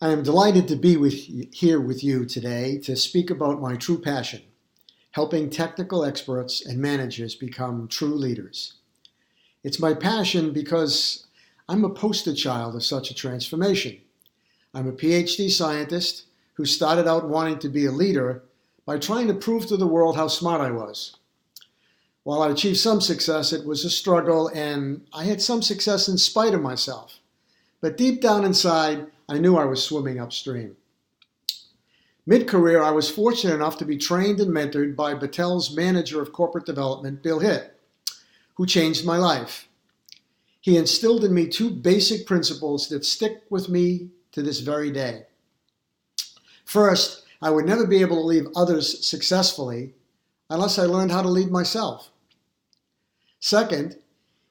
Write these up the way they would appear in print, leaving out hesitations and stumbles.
I am delighted to be here with you today to speak about my true passion, helping technical experts and managers become true leaders. It's my passion because I'm a poster child of such a transformation. I'm a PhD scientist who started out wanting to be a leader by trying to prove to the world how smart I was. While I achieved some success, it was a struggle, and I had some success in spite of myself. But deep down inside, I knew I was swimming upstream. Mid-career, I was fortunate enough to be trained and mentored by Battelle's manager of corporate development, Bill Hitt, who changed my life. He instilled in me two basic principles that stick with me to this very day. First, I would never be able to lead others successfully unless I learned how to lead myself. Second,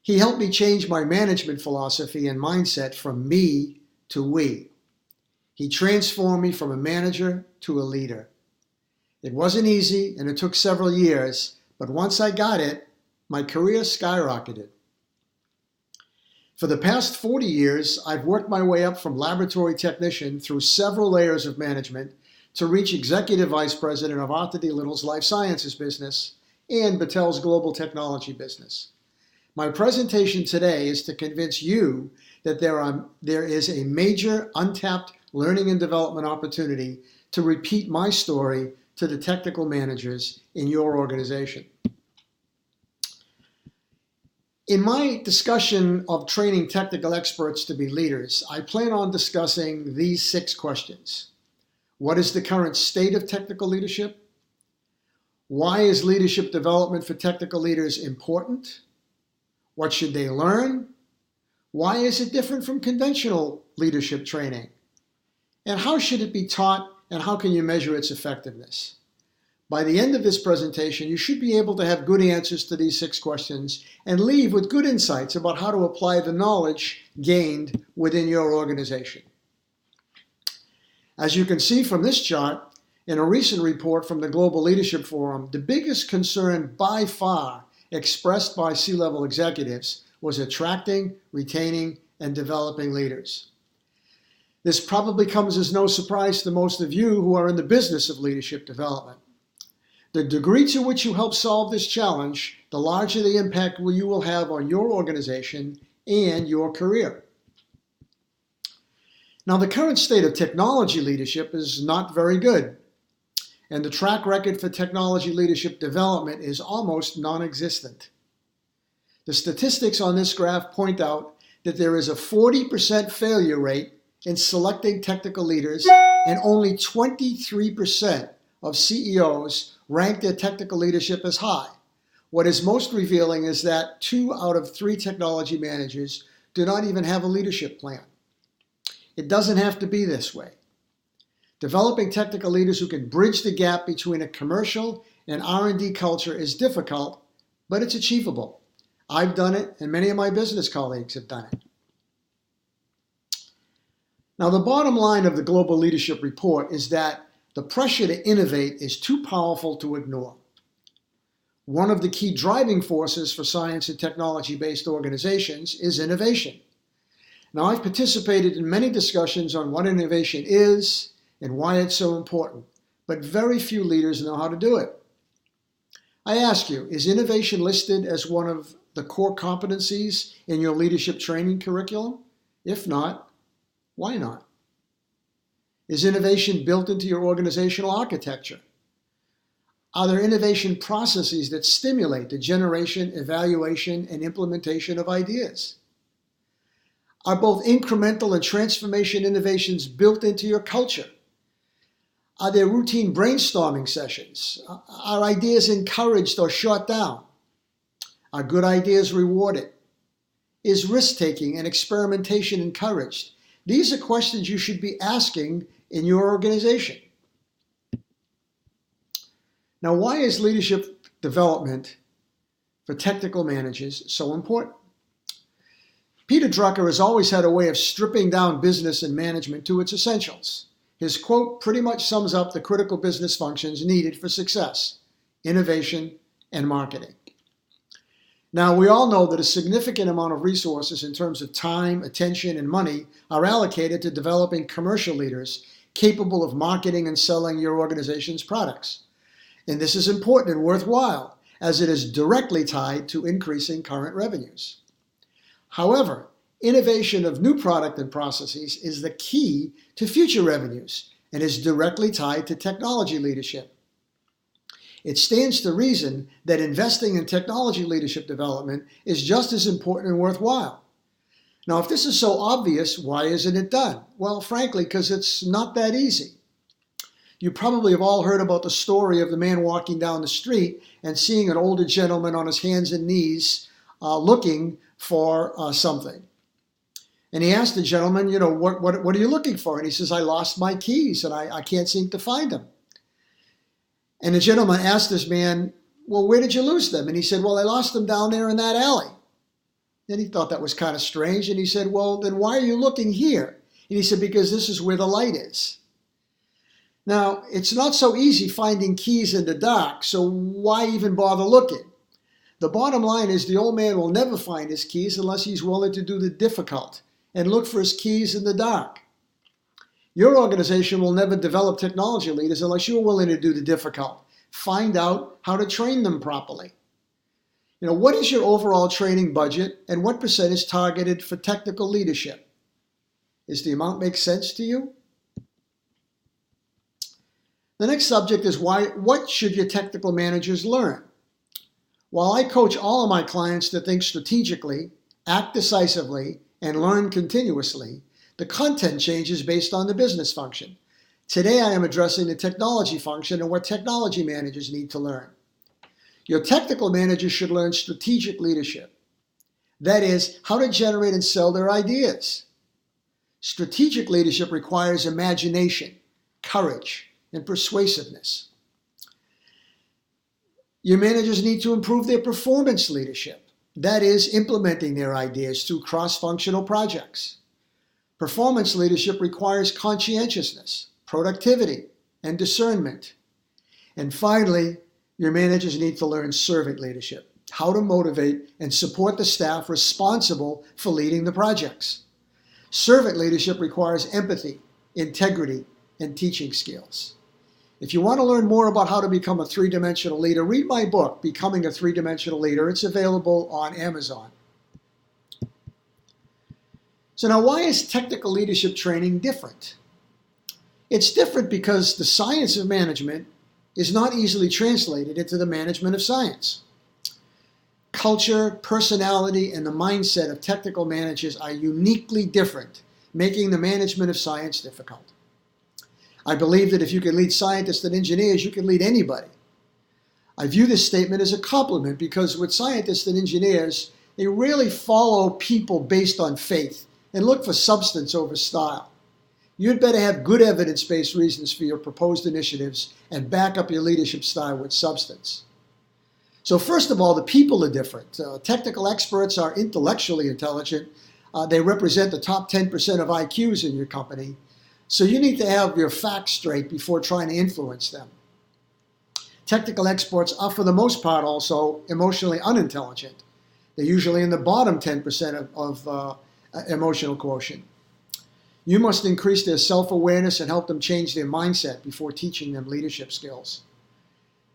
he helped me change my management philosophy and mindset from me to we. He transformed me from a manager to a leader. It wasn't easy and it took several years, but once I got it, my career skyrocketed. For the past 40 years, I've worked my way up from laboratory technician through several layers of management to reach executive vice president of Arthur D. Little's life sciences business and Battelle's global technology business. My presentation today is to convince you that there is a major untapped learning and development opportunity to repeat my story to the technical managers in your organization. In my discussion of training technical experts to be leaders, I plan on discussing these 6 questions. What is the current state of technical leadership? Why is leadership development for technical leaders important? What should they learn? Why is it different from conventional leadership training? And how should it be taught, and how can you measure its effectiveness? By the end of this presentation, you should be able to have good answers to these 6 questions and leave with good insights about how to apply the knowledge gained within your organization. As you can see from this chart, in a recent report from the Global Leadership Forum, the biggest concern by far expressed by C-level executives was attracting, retaining, and developing leaders. This probably comes as no surprise to most of you who are in the business of leadership development. The degree to which you help solve this challenge, the larger the impact you will have on your organization and your career. Now, the current state of technology leadership is not very good, and the track record for technology leadership development is almost non-existent. The statistics on this graph point out that there is a 40% failure rate in selecting technical leaders, and only 23% of CEOs rank their technical leadership as high. What is most revealing is that 2 out of 3 technology managers do not even have a leadership plan. It doesn't have to be this way. Developing technical leaders who can bridge the gap between a commercial and R&D culture is difficult, but it's achievable. I've done it, and many of my business colleagues have done it. Now, the bottom line of the Global Leadership Report is that the pressure to innovate is too powerful to ignore. One of the key driving forces for science and technology-based organizations is innovation. Now, I've participated in many discussions on what innovation is and why it's so important, but very few leaders know how to do it. I ask you, is innovation listed as one of the core competencies in your leadership training curriculum? If not, why not? Is innovation built into your organizational architecture? Are there innovation processes that stimulate the generation, evaluation, and implementation of ideas? Are both incremental and transformation innovations built into your culture? Are there routine brainstorming sessions? Are ideas encouraged or shot down? Are good ideas rewarded? Is risk-taking and experimentation encouraged? These are questions you should be asking in your organization. Now, why is leadership development for technical managers so important? Peter Drucker has always had a way of stripping down business and management to its essentials. His quote pretty much sums up the critical business functions needed for success: innovation and marketing. Now, we all know that a significant amount of resources in terms of time, attention, and money are allocated to developing commercial leaders capable of marketing and selling your organization's products. And this is important and worthwhile, as it is directly tied to increasing current revenues. However, innovation of new product and processes is the key to future revenues and is directly tied to technology leadership. It stands to reason that investing in technology leadership development is just as important and worthwhile. Now, if this is so obvious, why isn't it done? Well, frankly, because it's not that easy. You probably have all heard about the story of the man walking down the street and seeing an older gentleman on his hands and knees looking for something. And he asked the gentleman, what are you looking for? And he says, I lost my keys and I can't seem to find them. And the gentleman asked this man, well, where did you lose them? And he said, well, I lost them down there in that alley. And he thought that was kind of strange. And he said, well, then why are you looking here? And he said, because this is where the light is. Now, it's not so easy finding keys in the dark, so why even bother looking? The bottom line is the old man will never find his keys unless he's willing to do the difficult and look for his keys in the dark. Your organization will never develop technology leaders unless you're willing to do the difficult. Find out how to train them properly. What is your overall training budget and what percent is targeted for technical leadership? Does the amount make sense to you? The next subject is what should your technical managers learn? While I coach all of my clients to think strategically, act decisively, and learn continuously, the content changes based on the business function. Today I am addressing the technology function and what technology managers need to learn. Your technical managers should learn strategic leadership. That is, how to generate and sell their ideas. Strategic leadership requires imagination, courage, and persuasiveness. Your managers need to improve their performance leadership. That is, implementing their ideas through cross-functional projects. Performance leadership requires conscientiousness, productivity, and discernment. And finally, your managers need to learn servant leadership, how to motivate and support the staff responsible for leading the projects. Servant leadership requires empathy, integrity, and teaching skills. If you want to learn more about how to become a three-dimensional leader, read my book, Becoming a Three-Dimensional Leader. It's available on Amazon. So now, why is technical leadership training different? It's different because the science of management is not easily translated into the management of science. Culture, personality, and the mindset of technical managers are uniquely different, making the management of science difficult. I believe that if you can lead scientists and engineers, you can lead anybody. I view this statement as a compliment because with scientists and engineers, they really follow people based on faith and look for substance over style. You'd better have good evidence-based reasons for your proposed initiatives and back up your leadership style with substance. So first of all, the people are different. Technical experts are intellectually intelligent. They represent the top 10% of IQs in your company. So you need to have your facts straight before trying to influence them. Technical experts are, for the most part, also emotionally unintelligent. They're usually in the bottom 10% of emotional quotient. You must increase their self-awareness and help them change their mindset before teaching them leadership skills.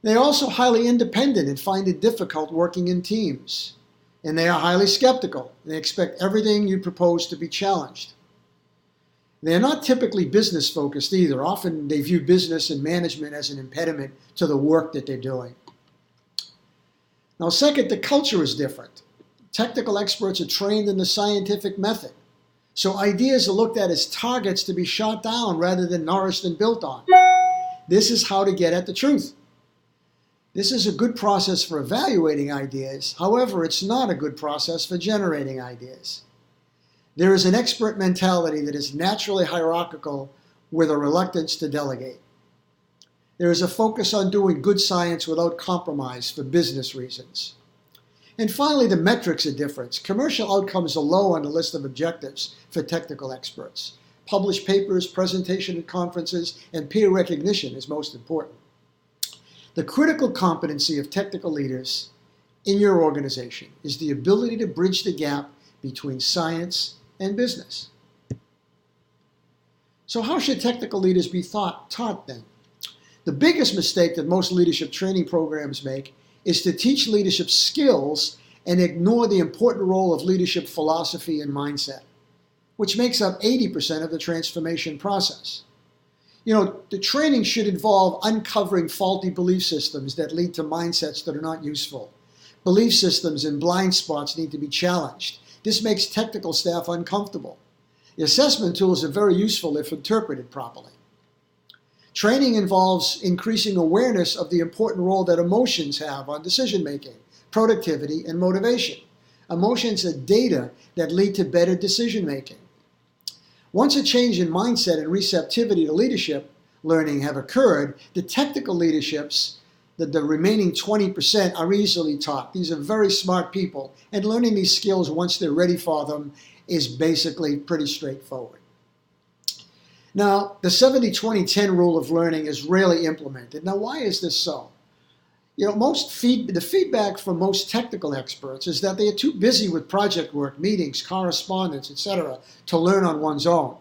They're also highly independent and find it difficult working in teams. And they are highly skeptical. They expect everything you propose to be challenged. They're not typically business-focused either. Often they view business and management as an impediment to the work that they're doing. Now, second, the culture is different. Technical experts are trained in the scientific method. So ideas are looked at as targets to be shot down rather than nourished and built on. This is how to get at the truth. This is a good process for evaluating ideas. However, it's not a good process for generating ideas. There is an expert mentality that is naturally hierarchical with a reluctance to delegate. There is a focus on doing good science without compromise for business reasons. And finally, the metrics are different. Commercial outcomes are low on the list of objectives for technical experts. Published papers, presentation at conferences, and peer recognition is most important. The critical competency of technical leaders in your organization is the ability to bridge the gap between science and business. So how should technical leaders be taught then? The biggest mistake that most leadership training programs make is to teach leadership skills and ignore the important role of leadership philosophy and mindset, which makes up 80% of the transformation process. The training should involve uncovering faulty belief systems that lead to mindsets that are not useful. Belief systems and blind spots need to be challenged. This makes technical staff uncomfortable. The assessment tools are very useful if interpreted properly. Training involves increasing awareness of the important role that emotions have on decision-making, productivity, and motivation. Emotions are data that lead to better decision-making. Once a change in mindset and receptivity to leadership learning have occurred, the technical leaderships, the remaining 20%, are easily taught. These are very smart people, and learning these skills once they're ready for them is basically pretty straightforward. Now, the 70-20-10 rule of learning is rarely implemented. Now, why is this so? The feedback from most technical experts is that they are too busy with project work, meetings, correspondence, etc., to learn on one's own.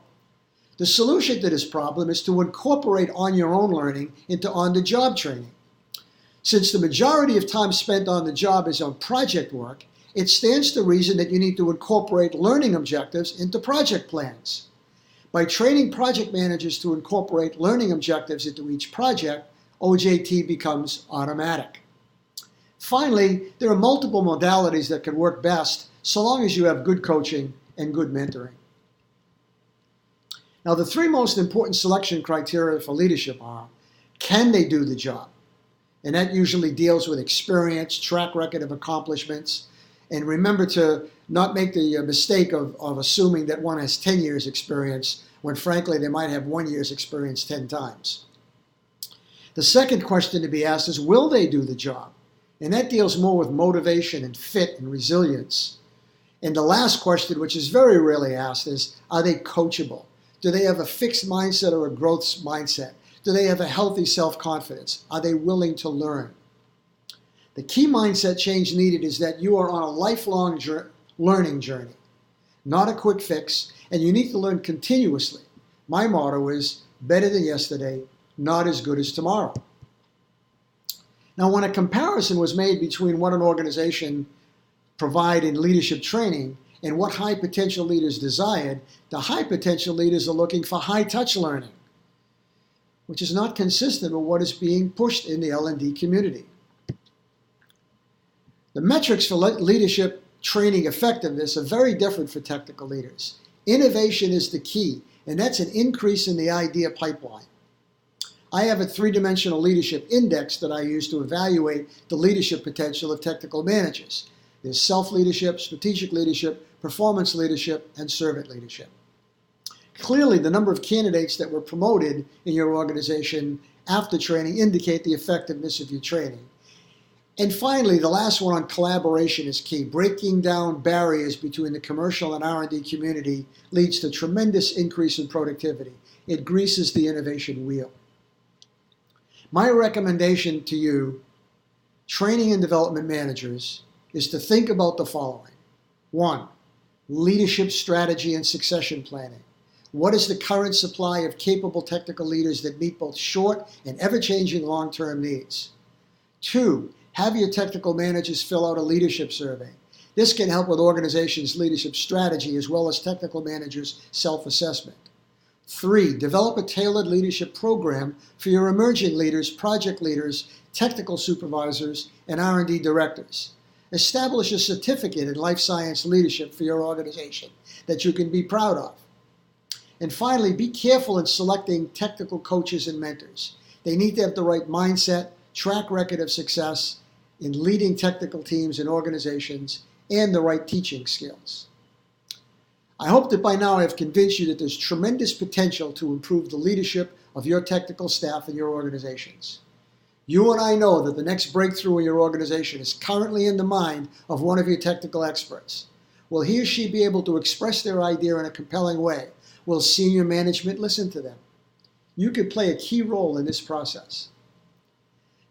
The solution to this problem is to incorporate on-your-own learning into on-the-job training. Since the majority of time spent on the job is on project work, it stands to reason that you need to incorporate learning objectives into project plans. By training project managers to incorporate learning objectives into each project, OJT becomes automatic. Finally, there are multiple modalities that can work best so long as you have good coaching and good mentoring. Now, the three most important selection criteria for leadership are, can they do the job? And that usually deals with experience, track record of accomplishments. And remember to not make the mistake of assuming that one has 10 years experience when frankly they might have 1 year's experience 10 times. The second question to be asked is, will they do the job? And that deals more with motivation and fit and resilience. And the last question, which is very rarely asked, is, are they coachable? Do they have a fixed mindset or a growth mindset? Do they have a healthy self-confidence? Are they willing to learn? The key mindset change needed is that you are on a lifelong learning journey, not a quick fix, and you need to learn continuously. My motto is, better than yesterday, not as good as tomorrow. Now, when a comparison was made between what an organization provided in leadership training and what high potential leaders desired, the high potential leaders are looking for high touch learning, which is not consistent with what is being pushed in the L&D community. The metrics for leadership training effectiveness are very different for technical leaders. Innovation is the key, and that's an increase in the idea pipeline. I have a three-dimensional leadership index that I use to evaluate the leadership potential of technical managers. There's self-leadership, strategic leadership, performance leadership, and servant leadership. Clearly, the number of candidates that were promoted in your organization after training indicate the effectiveness of your training. And finally, the last one on collaboration is key. Breaking down barriers between the commercial and R&D community leads to tremendous increase in productivity. It greases the innovation wheel. My recommendation to you, training and development managers, is to think about the following. 1, leadership strategy and succession planning. What is the current supply of capable technical leaders that meet both short and ever-changing long-term needs? 2, have your technical managers fill out a leadership survey. This can help with organizations' leadership strategy as well as technical managers' self-assessment. 3, develop a tailored leadership program for your emerging leaders, project leaders, technical supervisors, and R&D directors. Establish a certificate in life science leadership for your organization that you can be proud of. And finally, be careful in selecting technical coaches and mentors. They need to have the right mindset, track record of success in leading technical teams and organizations, and the right teaching skills. I hope that by now I have convinced you that there's tremendous potential to improve the leadership of your technical staff and your organizations. You and I know that the next breakthrough in your organization is currently in the mind of one of your technical experts. Will he or she be able to express their idea in a compelling way? Will senior management listen to them? You could play a key role in this process.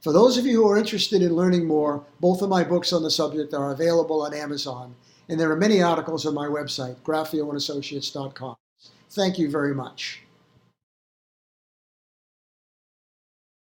For those of you who are interested in learning more, both of my books on the subject are available on Amazon, and there are many articles on my website, graffeoandassociates.com. Thank you very much.